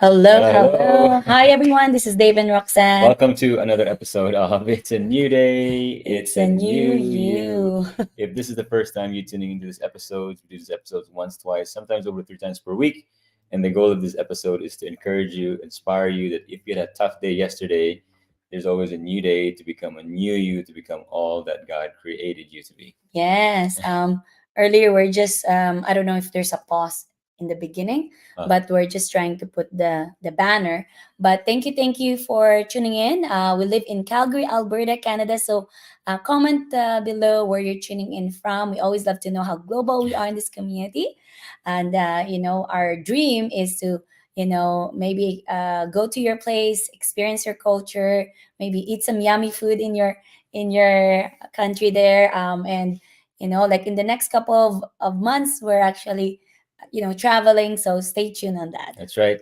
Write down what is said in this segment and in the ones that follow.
Hello, Hello. hello. Hi, everyone. This is Dave and Roxanne. Welcome to another episode of It's a New Day. It's It's a a new new you. you. If this is the first time you're tuning into this episode, we do these episodes once, twice, sometimes over 3 times per week. And the goal of this episode is to encourage you, inspire you that if you had a tough day yesterday, there's always a new day to become a new you, to become all that God created you to be. Yes. Earlier we're just I don't know if there's a pause in the beginning, but we're just trying to put the banner. But thank you for tuning in. We live in Calgary, Alberta, Canada. So comment below where you're tuning in from. We always love to know how global we are in this community, and our dream is to maybe go to your place, experience your culture, maybe eat some yummy food in your country there, and like in the next couple of months we're actually traveling, so stay tuned on that. That's right.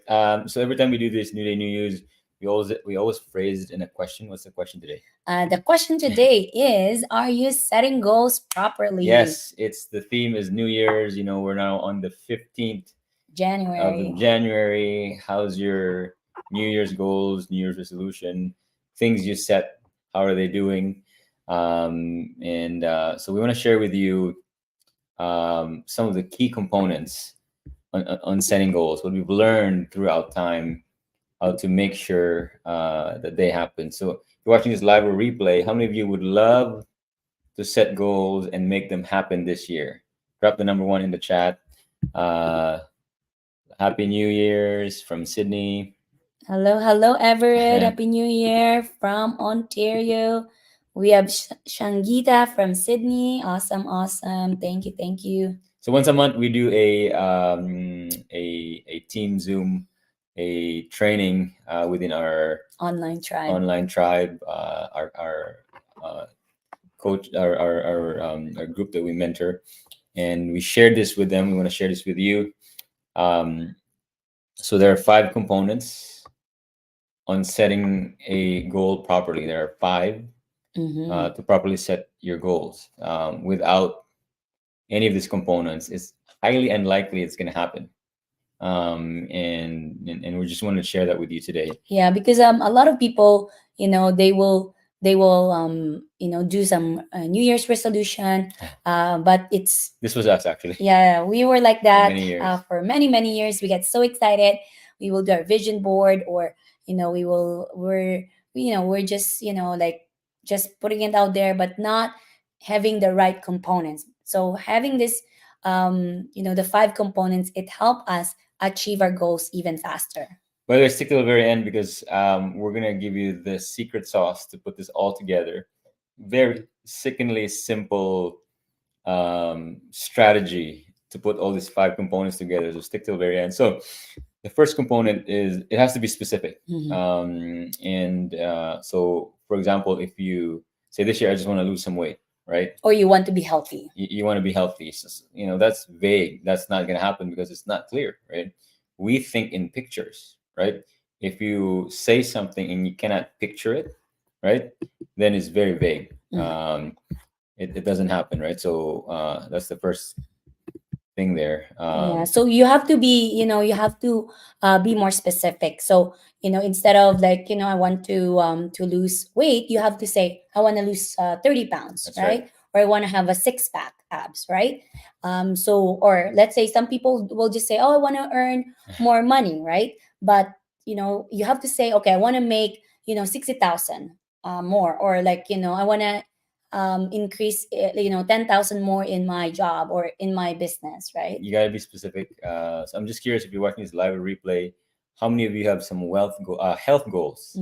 So every time we do this New Day, New Year's, we always phrase it in a question. What's the question today? The question today is, are you setting goals properly? Yes, it's the theme is New Year's. We're now on the 15th of January. January. How's your New Year's goals, New Year's resolution, things you set? How are they doing? And so we want to share with you some of the key components on setting goals, what we've learned throughout time, how to make sure that they happen. So if you're watching this live or replay, how many of you would love to set goals and make them happen this year? Drop the number one in the chat. Uh, Happy New Year's from Sydney. Hello, Everett. Happy New Year from Ontario. We have Shangita from Sydney. Awesome. Thank you. So once a month we do a team Zoom, a training within our Online tribe. our coach, our group that we mentor, and we shared this with them. We want to share this with you. So there are 5 components on setting a goal properly. There are 5 to properly set your goals. Without any of these components, it's highly unlikely it's going to happen. And we just wanted to share that with you today. Yeah, because a lot of people, they will do some New Year's resolution, but it's This was us actually. yeah, we were like For that many years. for many years. We get so excited. We will do our vision board, or we're just like just putting it out there, but not having the right components. So having this, the 5 components, it help us achieve our goals even faster. By the way, stick to the very end because we're gonna give you the secret sauce to put this all together. Very sickeningly simple strategy to put all these 5 components together. So stick to the very end. So the first component is it has to be specific. And so, for example, if you say this year I just want to lose some weight, right? Or you want to be healthy. You want to be healthy. So, that's vague. That's not going to happen because it's not clear, right? We think in pictures, right? If you say something and you cannot picture it, right, then it's very vague. It doesn't happen, right? So that's the first thing there. Yeah, so you have to be, be more specific. So instead of like, I want to lose weight, you have to say I want to lose 30 pounds. That's right? right. Or I want to have a 6-pack abs, right? So, or let's say some people will just say, oh, I want to earn more money, right? But you have to say, okay, I want to make 60,000 more, or like I want to increase 10,000 more in my job or in my business, right? You got to be specific. So I'm just curious if you're watching this live or replay, how many of you have some health goals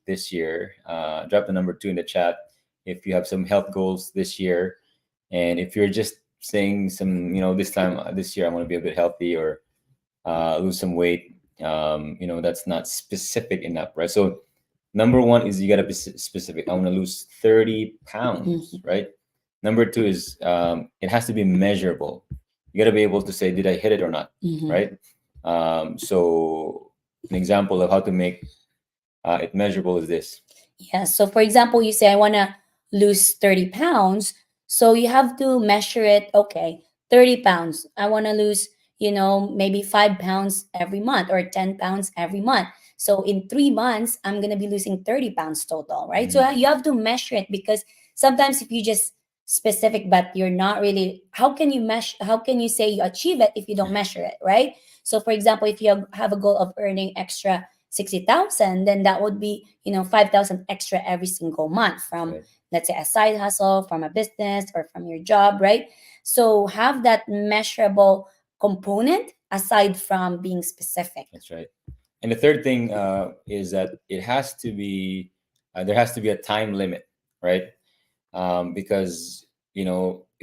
this year? Drop the number 2 in the chat if you have some health goals this year, and if you're just saying some, this year I want to be a bit healthy or lose some weight. That's not specific enough, right? So number 1 is you got to be specific. I want to lose 30 pounds, right? Number 2 is it has to be measurable. You got to be able to say, did I hit it or not, right? So an example of how to make it measurable is this. Yeah. So, for example, you say, I want to lose 30 pounds. So, you have to measure it. Okay, 30 pounds. I want to lose, maybe 5 pounds every month or 10 pounds every month. So in 3 months, I'm going to be losing 30 pounds total, right? So Mm. you have to measure it, because sometimes if you just specific, but you're not really, how can you measure, how can you say you achieve it if you don't measure it, right? So for example, if you have a goal of earning extra 60,000, then that would be 5,000 extra every single month That's from, right. let's say, a side hustle, from a business, or from your job, right? So have that measurable component aside from being specific. That's right. And the third thing is that it has to be there has to be a time limit, right? Because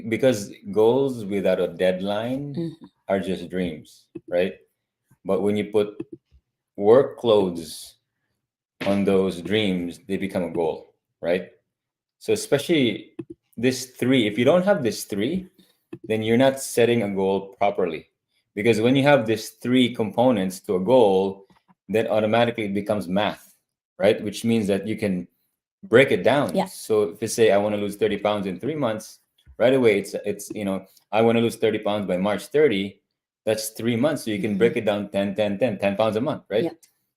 because goals without a deadline Mhm. are just dreams, right? But when you put workloads on those dreams, they become a goal, right? So especially this three, if you don't have this three, then you're not setting a goal properly. Because when you have these three components to a goal, then automatically it becomes math, right? Which means that you can break it down. Yeah. So if you say I want to lose 30 pounds in 3 months, right away it's I want to lose 30 pounds by March 30. That's 3 months. So you can break it down 10, 10, 10, 10 pounds a month, right? Yeah.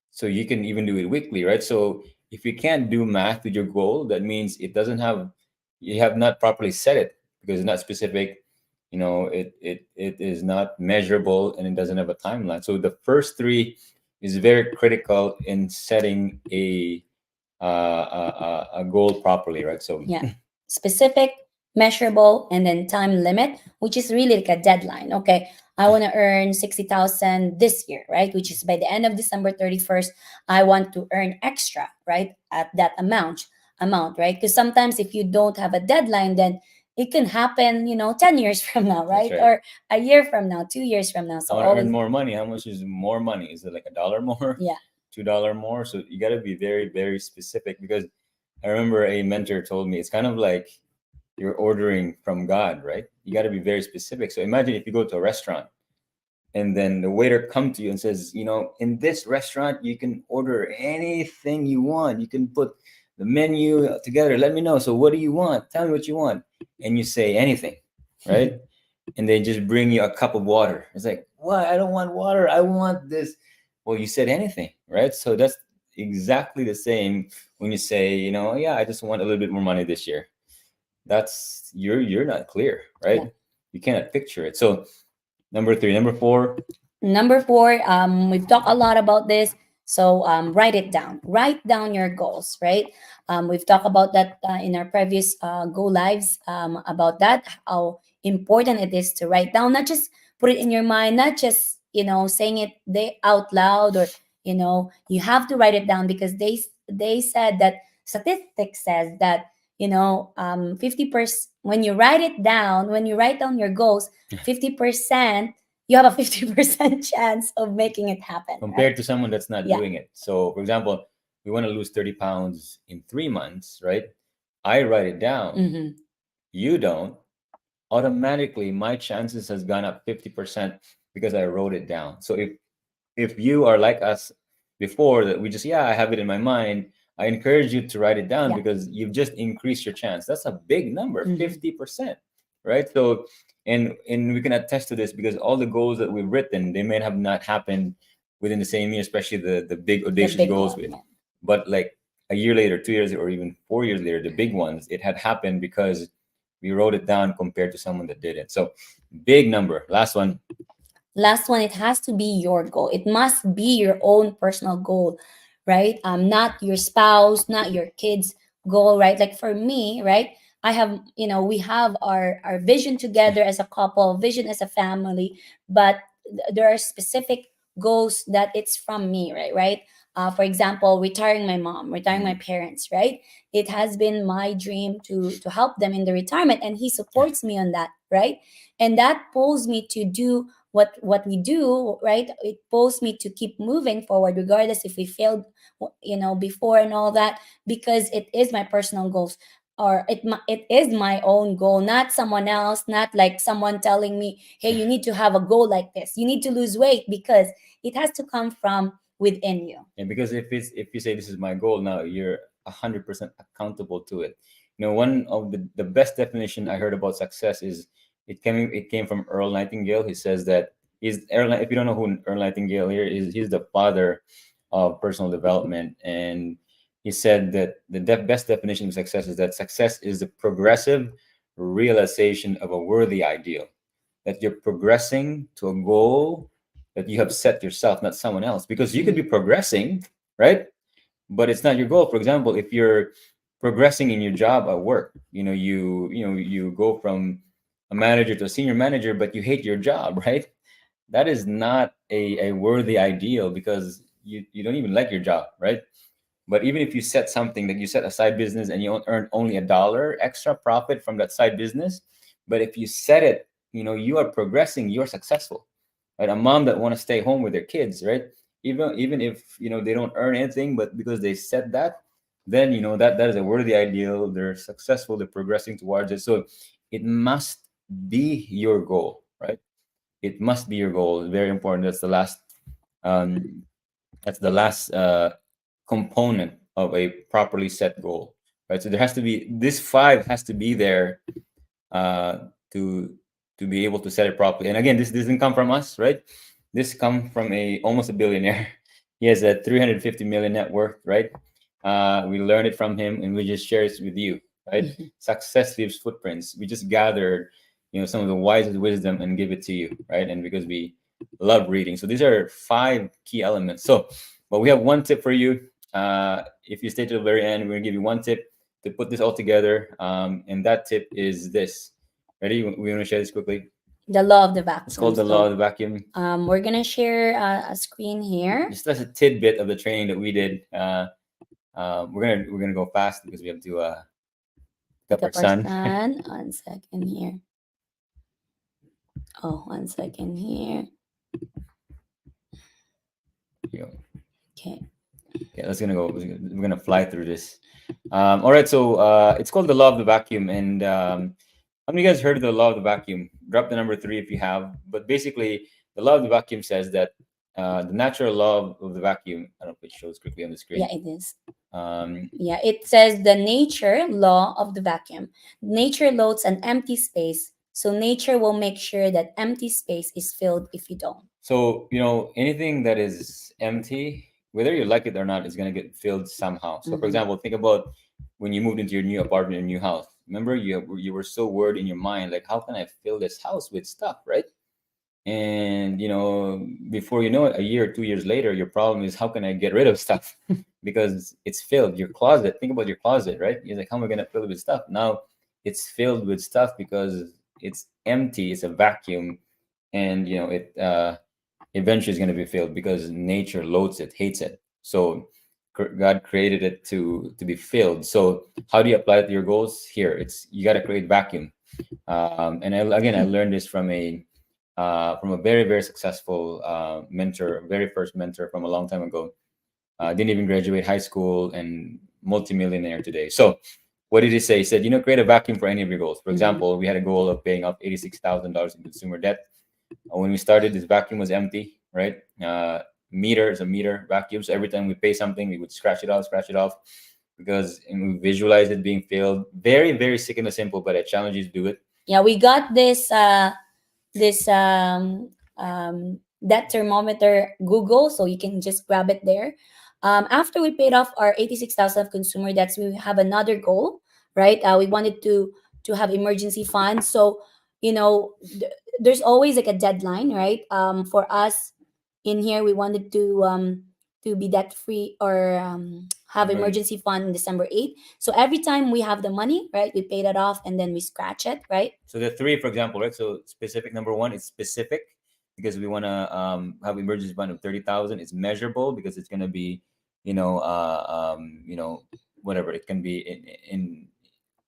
So you can even do it weekly, right? So if you can't do math with your goal, that means you have not properly set it because it's not specific. It is not measurable and it doesn't have a timeline. So the first three is very critical in setting a goal properly, right? So Yeah. Specific, measurable, and then time limit, which is really like a deadline. Okay. I want to earn 60,000 this year, right? Which is by the end of December 31st, I want to earn extra, right? At that amount, right? Because sometimes if you don't have a deadline, then it can happen, 10 years from now, that's right? right. Or a year from now, 2 years from now. I So want to earn always, more money. How much is more money? Is it like $1 more? yeah. $2 more? So you got to be very, very specific because I remember a mentor told me it's kind of like you're ordering from God, right? You got to be very specific. So imagine if you go to a restaurant and then the waiter come to you and says, in this restaurant you can order anything you want. You can put the menu together. Let me know. So what do you want? Tell me what you want. And you say anything, right? And they just bring you a cup of water. It's like, what? I don't want water. I want this. Well, you said anything, right? So that's exactly the same when you say, yeah, I just want a little bit more money this year. That's you're not clear, right? Yeah. You cannot picture it. So number three, number four. Number four, we've talked a lot about this. So write it down. Write down your goals, right? We've talked about that in our previous Go Lives about that, how important it is to write down, not just put it in your mind, not just, saying it out loud, or, you have to write it down, because they said that statistics says that, 50%, when you write down your goals, 50%, you have a 50% chance of making it happen, Compared right? to someone that's not Yeah. doing it. So, for example, we want to lose 30 pounds in 3 months, right? I write it down. Mm-hmm. You don't. Automatically, my chances has gone up 50% because I wrote it down. So if you are like us before that we just I have it in my mind, I encourage you to write it down Yeah. because you've just increased your chance. That's a big number, Mhm. 50%, right? So and we can attest to this because all the goals that we've written, they may have not happened within the same year, especially the big The audacious big goals, one. Yeah. but like a year later, 2 years, or even 4 years later, the big ones, it had happened because we wrote it down compared to someone that didn't. So big number. Last one. Last one, it has to be your goal. It must be your own personal goal, right? Not your spouse, not your kids' goal, right? Like for me, right? I have, we have our vision together as a couple, vision as a family, but there are specific goals that it's from me, right? For example, retiring my mom, retiring my parents, right? It has been my dream to help them in the retirement, and he supports me on that, right? And that pulls me to do what we do, right? It pulls me to keep moving forward regardless if we failed, before and all that, because it is my personal goals, or it is my own goal, not someone else, not like someone telling me, hey, you need to have a goal like this, you need to lose weight, because it has to come from within you. And because if you say this is my goal now, you're 100% accountable to it. One of the best definition I heard about success is it came from Earl Nightingale. He says that He's Earl. If you don't know who Earl Nightingale here is, he's the father of personal development, and he said that the best definition of success is that success is the progressive realization of a worthy ideal. That you're progressing to a goal that you have set yourself, not someone else. Because you could be progressing, right? But it's not your goal. For example, if you're progressing in your job at work, you go from a manager to a senior manager, but you hate your job, right? That is not a worthy ideal because you don't even like your job, right? But even if you set something that you set a side business and you earn only $1 extra profit from that side business, but if you set it, you are progressing, you're successful, right? A mom that want to stay home with their kids, right? Even if they don't earn anything, but because they set that, then that is a worthy ideal. They're successful. They're progressing towards it. So it must be your goal, right? It must be your goal. Very important. Um, that's the last component of a properly set goal, right? So there has to be this five has to be there uh, to be able to set it properly. And again, this doesn't come from us, right? This comes from almost a billionaire. He has a 350 million net worth, right? We learned it from him, and we just share it with you, right? Success leaves footprints. We just gathered, some of the wisest wisdom and give it to you, right? And because we love reading, so these are five key elements. So, but we have one tip for you. If you stay to the very end, we're gonna give you one tip to put this all together. And that tip is this. Ready? We want to share this quickly. The law of the vacuum. It's called the law of the vacuum. We're gonna share a screen here. Just as a tidbit of the training that we did. We're gonna go fast because we have to pick up our son. 1 second here. Oh, 1 second here. Okay. Yeah, let's gonna go. We're gonna fly through this. All right. So it's called the law of the vacuum, and how many of you guys heard of the law of the vacuum? Drop the number 3 if you have. But basically, the law of the vacuum says that the natural law of the vacuum. I don't know if it shows quickly on the screen. Yeah, it is. Yeah, it says the nature law of the vacuum. Nature loads an empty space, so nature will make sure that empty space is filled if you don't. So anything that is empty, whether you like it or not, is gonna get filled somehow. So, for example, think about when you moved into your new apartment, your new house. Remember, you were so worried in your mind, like, how can I fill this house with stuff, right? And before you know it, a year or 2 years later, your problem is how can I get rid of stuff because it's filled. Your closet. Think about your closet, right? You're like, how am I gonna fill it with stuff? Now it's filled with stuff because it's empty. It's a vacuum, and it eventually is going to be filled because nature loads it, hates it. So God created it to be filled. So how do you apply it to your goals? Here, you got to create vacuum. And I learned this from a very, very successful mentor, very first mentor from a long time ago. Didn't even graduate high school and multimillionaire today. So what did he say? He said, create a vacuum for any of your goals. For example, we had a goal of paying off $86,000 in consumer debt. When we started, this vacuum was empty, right? Meter is a meter vacuum. So every time we pay something, we would scratch it off, because we visualize it being filled. Very, very sick and simple, but I challenge you to do it. Yeah, we got this that thermometer Google, so you can just grab it there. After we paid off our 86,000 of consumer debts, we have another goal, right? We wanted to have emergency funds. So there's always like a deadline, right? For us in here, we wanted to be debt free or have Right. emergency fund December 8th. So every time we have the money, right, we pay that off and then we scratch it, right? So the 3, for example, right? So specific number 1 is specific because we want to have emergency fund of 30,000. It's measurable because it's going to be, whatever it can be in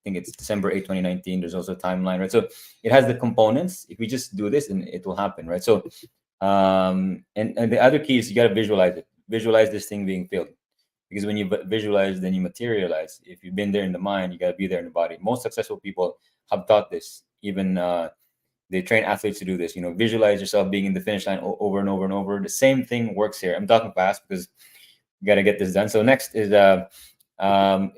I think it's December 8, 2019. There's also a timeline, right? So it has the components. If we just do this, and it will happen, right? So, and the other key is you got to visualize it. Visualize this thing being filled, because when you visualize, then you materialize. If you've been there in the mind, you got to be there in the body. Most successful people have taught this. Even they train athletes to do this. Visualize yourself being in the finish line over and over and over. The same thing works here. I'm talking fast because you got to get this done. So next is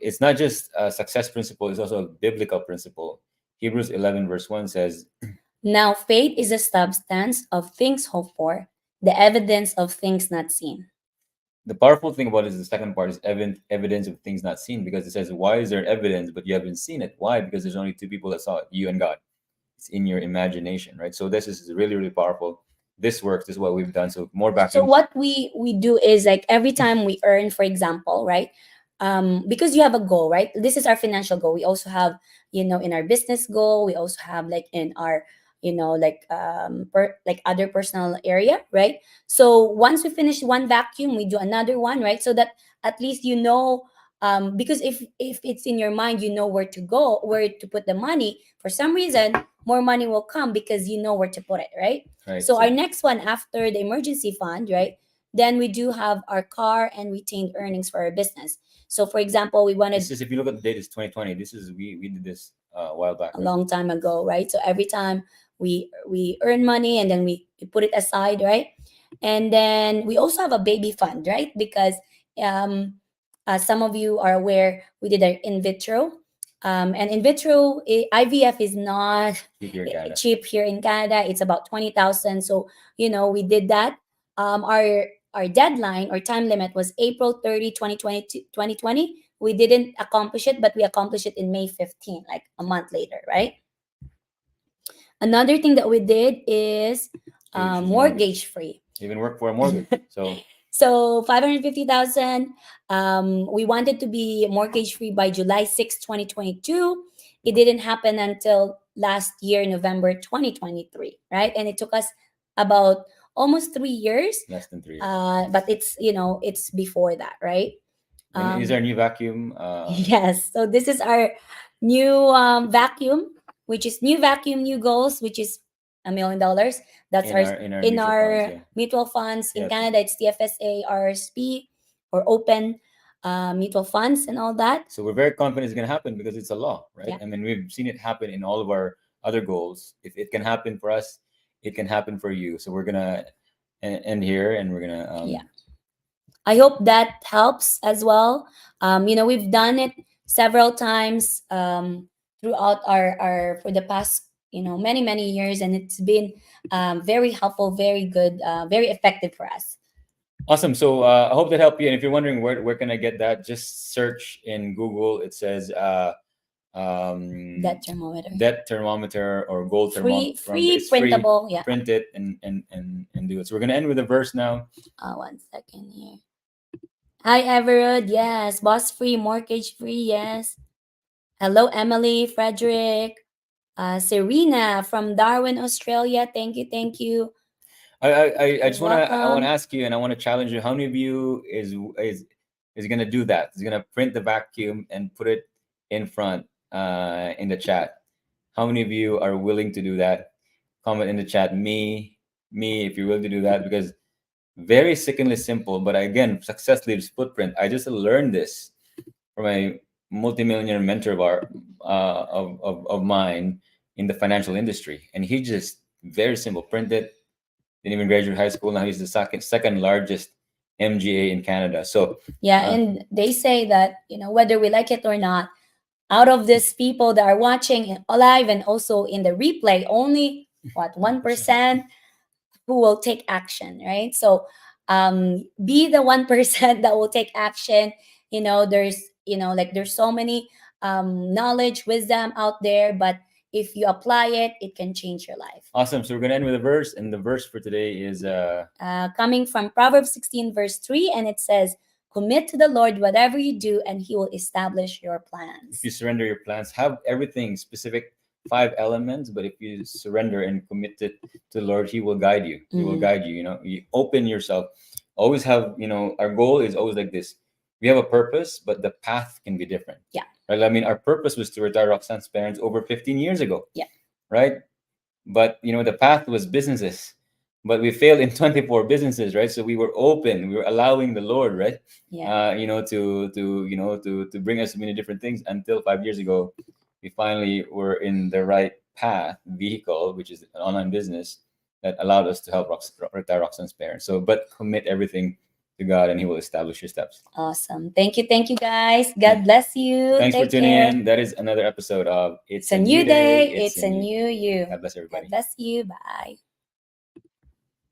it's not just a success principle, it's also a biblical principle. Hebrews 11 verse 1 says, Now faith is the substance of things hoped for, the evidence of things not seen. The powerful thing about it is the second part is evidence of things not seen, because it says, why is there evidence but you haven't seen it? Why? Because there's only two people that saw it, you and God. It's in your imagination, right? So this is really, really powerful. This works. This is what we've done. So more So vacuums. what we do is like every time we earn, for example, right? Because you have a goal, right? This is our financial goal. We also have, in our business goal, we also have like in our, like other personal area, right? So once we finish one vacuum, we do another one, right? So that at least because if it's in your mind, you know where to go, where to put the money. For some reason, more money will come because you know where to put it, right? Right. So our next one after the emergency fund, right? Then we do have our car and retained earnings for our business. So for example, we wanted this is, if you look at the date, it's 2020. This is we did this a while back. a long time ago, right? So every time we earn money and then we put it aside, right? And then we also have a baby fund, right? Because um some of you are aware, we did our in vitro. And in vitro, IVF is not Cheap here in Canada. cheap here in Canada. It's about 20,000. So, we did that. Our deadline or time limit was April 30, 2020. We didn't accomplish it, but we accomplished it in May 15, like a month later, right? Another thing that we did is Huge mortgage free. Even work for a mortgage. So 550,000. We wanted to be mortgage free by July 6, 2022. It didn't happen until last year, November 2023, right? And it took us about almost 3 years. Less than 3 years. But it's before that, right? And is our new vacuum? Yes. So this is our new vacuum, which is new vacuum, new goals, which is $1 million. That's in our mutual funds in Canada. It's TFSA, RSP, or open mutual funds and all that. So we're very confident it's going to happen because it's a law, right? Yeah. I mean, we've seen it happen in all of our other goals. If it can happen for us, it can happen for you. So we're gonna end here, and we're gonna. Yeah. I hope that helps as well. We've done it several times throughout our for the past many years, and it's been very helpful, very good, very effective for us. Awesome. So I hope that helped you. And if you're wondering where can I get that, just search in Google. It says debt thermometer, or gold thermometer. Free printable. Yeah. Print it and do it. So we're gonna end with a verse now. 1 second here. Hi Everett. Yes. Boss free, mortgage free. Yes. Hello Emily, Frederick, Serena from Darwin, Australia. Thank you. I just want to ask you, and I want to challenge you. How many of you is going to do that? Is going to print the vacuum and put it in front in the chat? How many of you are willing to do that? Comment in the chat. Me, if you're willing to do that, because very sickeningly simple. But again, success leaves footprint. I just learned this from a multimillionaire mentor of mine in the financial industry, and he just very simple print it. Didn't even graduate high school. Now he's the second largest MGA in Canada. So yeah, and they say that whether we like it or not, out of these people that are watching live and also in the replay, only 1% who will take action, right? So be the 1% that will take action. There's so many knowledge, wisdom out there, but if you apply it, it can change your life. Awesome. So we're going to end with a verse, and the verse for today is coming from Proverbs 16 verse 3, and it says, commit to the Lord whatever you do, and he will establish your plans. If you surrender your plans, have everything specific 5 elements, but if you surrender and commit it to the Lord, he will guide you. He will guide you. You open yourself. Always have, our goal is always like this. We have a purpose, but the path can be different. Yeah. Right? I mean, our purpose was to retire Roxanne's parents over 15 years ago. Yeah. Right? But, the path was businesses. But we failed in 24 businesses, right? So we were open. We were allowing the Lord, right? Yeah. To bring us many different things until 5 years ago, we finally were in the right path, vehicle, which is an online business that allowed us to help retire Roxanne's parents. So, but commit everything to God, and He will establish your steps. Awesome. Thank you, guys. God bless you. Thanks for Take tuning care. in. That is another episode of It's a new day. It's a new you. God bless everybody. God bless you. Bye.